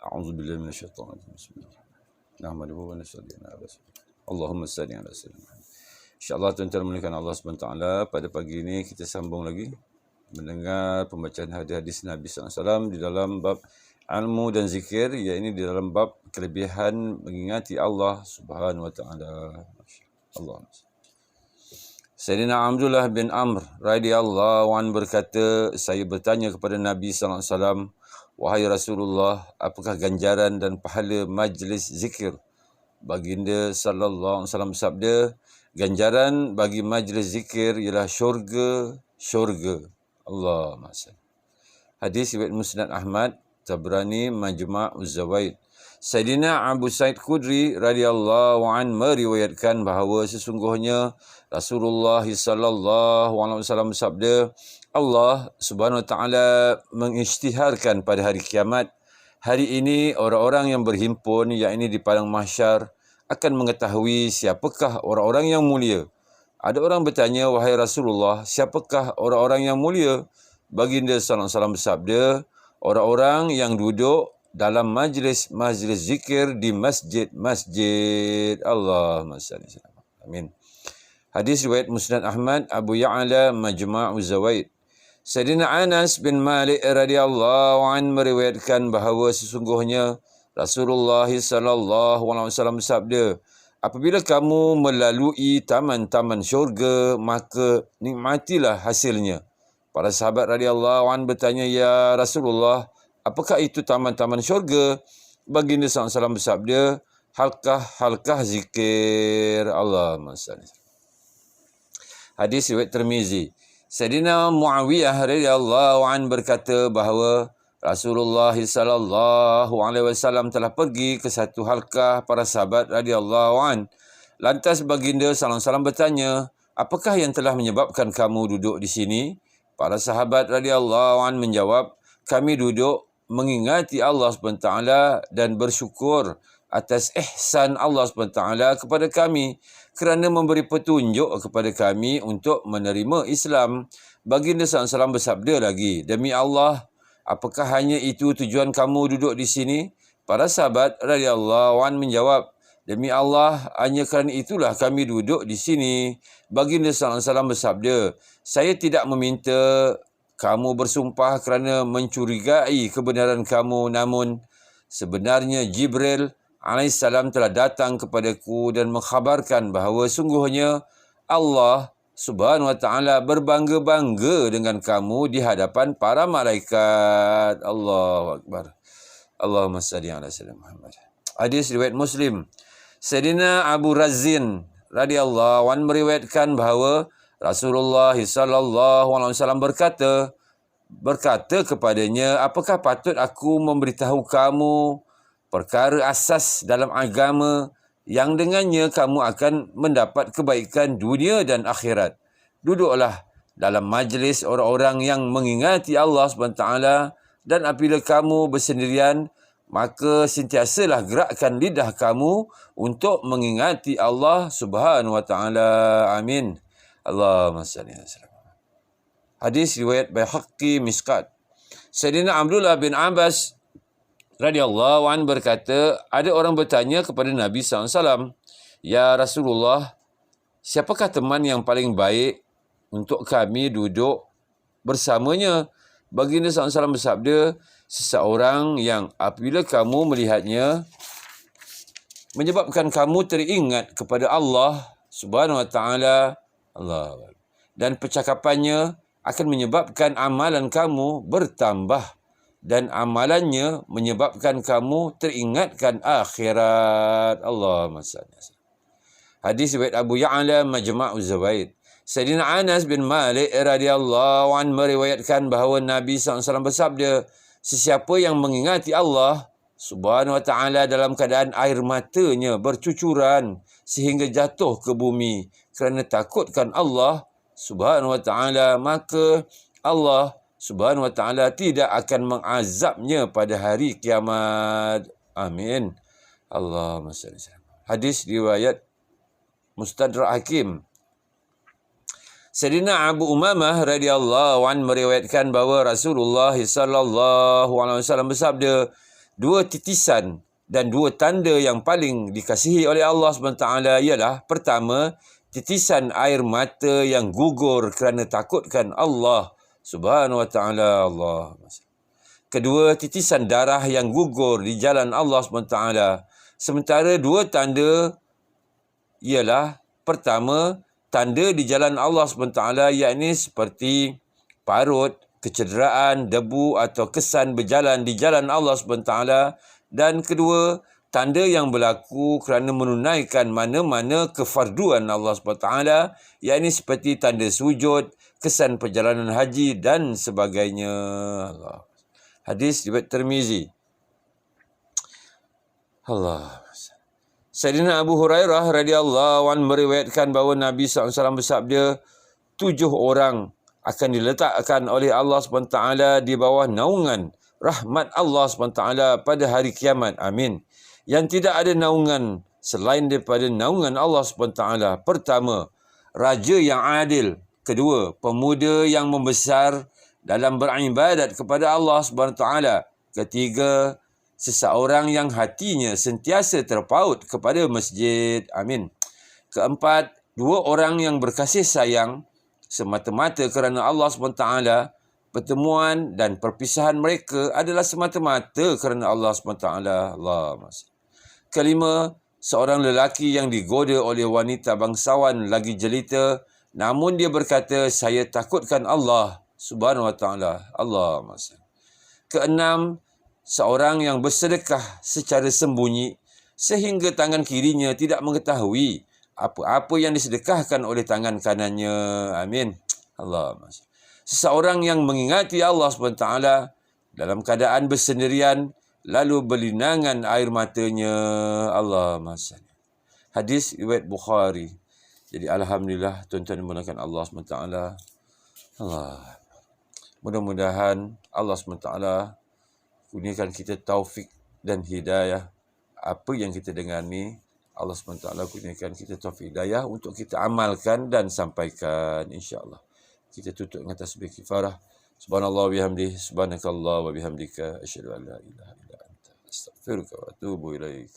A'udzubillahi minasyaitonir rajim. Bismillahirrahmanirrahim. Nahmaduhu wa nusalli ala rasulillah. Allahumma salli ala sayyidina. InsyaAllah tuan-tuan memuliakan Allah SWT, pada pagi ini kita sambung lagi mendengar pembacaan hadis-hadis Nabi SAW di dalam bab ilmu dan zikir, iaitu di dalam bab kelebihan mengingati Allah Subhanahu wa taala. Allah. Sayyidina Abdullah bin Amr radhiyallahu anhu berkata, saya bertanya kepada Nabi sallallahu alaihi wasallam, wahai Rasulullah, apakah ganjaran dan pahala majlis zikir? Baginda sallallahu alaihi wasallam bersabda, ganjaran bagi majlis zikir ialah syurga. Allahumma salli. Hadis riwayat Musnad Ahmad, Tabrani, Majma' Az-Zawaid. Sayyidina Abu Sa'id Khudri radhiyallahu an meriwayatkan bahawa sesungguhnya Rasulullah sallallahu alaihi wasallam bersabda, Allah Subhanahu wa taala mengisytiharkan pada hari kiamat, hari ini orang-orang yang berhimpun, yakni di padang mahsyar, akan mengetahui siapakah orang-orang yang mulia. Ada orang bertanya, wahai Rasulullah, siapakah orang-orang yang mulia? Baginda sallallahu alaihi wasallam bersabda, orang-orang yang duduk dalam majlis zikir di masjid-masjid. Allahumma salli. Amin. Hadis riwayat Musnad Ahmad, Abu Ya'la, Majma' Az-Zawaid. Sayyidina Anas bin Malik radhiyallahu an meriwayatkan bahawa sesungguhnya Rasulullah sallallahu alaihi wasallam bersabda, apabila kamu melalui taman-taman syurga, maka nikmatilah hasilnya. Para sahabat radhiyallahu an bertanya, ya Rasulullah, apakah itu taman-taman syurga? Baginda sallallahu alaihi wasallam bersabda, halkah zikir. Allahumma salli. Hadis riwayat Tirmizi. Sayyidina Muawiyah radhiyallahu an berkata bahawa Rasulullah sallallahu alaihi wasallam telah pergi ke satu halkah para sahabat radhiyallahu an. Lantas baginda sallallahu alaihi wasallam bertanya, apakah yang telah menyebabkan kamu duduk di sini? Para sahabat radhiyallahu an menjawab, kami duduk mengingati Allah SWT dan bersyukur atas ihsan Allah SWT kepada kami kerana memberi petunjuk kepada kami untuk menerima Islam. Baginda SAW bersabda lagi, demi Allah, apakah hanya itu tujuan kamu duduk di sini? Para sahabat radhiyallahu an menjawab, demi Allah, hanya kerana itulah kami duduk di sini. Baginda SAW bersabda, saya tidak meminta kamu bersumpah kerana mencurigai kebenaran kamu, namun sebenarnya Jibril alaihissalam telah datang kepadaku dan mengkhabarkan bahawa sungguhnya Allah Subhanahu wa taala berbangga-bangga dengan kamu di hadapan para malaikat. Allahu akbar. Allahumma salli ala sayyidina Muhammad. Hadis riwayat Muslim. Sayyidina Abu Razin radhiyallahu anhu meriwayatkan bahawa Rasulullah sallallahu alaihi wasallam berkata kepadanya, apakah patut aku memberitahu kamu perkara asas dalam agama yang dengannya kamu akan mendapat kebaikan dunia dan akhirat? Duduklah dalam majlis orang-orang yang mengingati Allah SWT, dan apabila kamu bersendirian, maka sentiasalah gerakkan lidah kamu untuk mengingati Allah Subhanahu wa taala. Amin. Allahumma salli ala sayyidina. Hadis riwayat Baihaqi Misqat. Sayyidina Abdullah bin Abbas radhiyallahu an berkata, ada orang bertanya kepada Nabi SAW, ya Rasulullah, siapakah teman yang paling baik untuk kami duduk bersamanya? Baginda SAW bersabda, seseorang yang apabila kamu melihatnya menyebabkan kamu teringat kepada Allah Subhanahu wa taala, Allah, dan percakapannya akan menyebabkan amalan kamu bertambah, dan amalannya menyebabkan kamu teringatkan akhirat. Allahumma salli. Hadis riwayat Abu Ya'la, Majma' Az-Zawaid. Sayyidina Anas bin Malik radhiyallahu an meriwayatkan bahawa Nabi SAW bersabda, sesiapa yang mengingati Allah Subhanahu wa taala dalam keadaan air matanya bercucuran sehingga jatuh ke bumi kerana takutkan Allah Subhanahu wa taala, maka Allah Subhanahu wa taala tidak akan mengazabnya pada hari kiamat. Amin. Allahumma salli. Hadis riwayat Mustadrak Hakim. Sayyidina Abu Umamah radhiyallahu an meriwayatkan bahawa Rasulullah sallallahu alaihi wasallam bersabda, dua titisan dan dua tanda yang paling dikasihi oleh Allah SWT ialah pertama, titisan air mata yang gugur kerana takutkan Allah Subhanahu wa taala. Allah. Kedua, titisan darah yang gugur di jalan Allah SWT. Sementara dua tanda ialah pertama, tanda di jalan Allah SWT, yakni seperti parut, kecederaan, debu atau kesan berjalan di jalan Allah SWT. Dan kedua, tanda yang berlaku kerana menunaikan mana-mana kefarduan Allah SWT, yakni seperti tanda sujud, kesan perjalanan haji dan sebagainya. Allah. Hadis riwayat Tirmizi. Allah. Sayyidina Abu Hurairah radhiyallahu anhu meriwayatkan bahawa Nabi SAW bersabda, 7 orang akan diletakkan oleh Allah SWT di bawah naungan rahmat Allah SWT pada hari kiamat. Amin. Yang tidak ada naungan selain daripada naungan Allah SWT. Pertama, raja yang adil. Kedua, pemuda yang membesar dalam beribadat kepada Allah SWT. Ketiga, seseorang yang hatinya sentiasa terpaut kepada masjid. Amin. Keempat, 2 orang yang berkasih sayang semata-mata kerana Allah SWT. Pertemuan dan perpisahan mereka adalah semata-mata kerana Allah SWT. Allah. Kelima, seorang lelaki yang digoda oleh wanita bangsawan lagi jelita, namun dia berkata, saya takutkan Allah Subhanahu wa taala. Allah. Keenam, seorang yang bersedekah secara sembunyi sehingga tangan kirinya tidak mengetahui apa-apa yang disedekahkan oleh tangan kanannya. Amin. Allah. Seseorang yang mengingati Allah SWT dalam keadaan bersendirian lalu berlinangan air matanya. Allah. Hadis riwayat Bukhari. Jadi alhamdulillah tuan-tuan dimulakan Allah SWT. Allah. Mudah-mudahan Allah SWT kurniakan kita taufik dan hidayah. Apa yang kita dengar ni, Allah SWT kurniakan kita taufik hidayah untuk kita amalkan dan sampaikan, insya-Allah. Kita tutup dengan tasbih kifarah. Subhanallah wa bihamdihi, subhanakallah wa bihamdika, asyhadu an la ilaha illa anta, astaghfiruka wa atubu ilaik.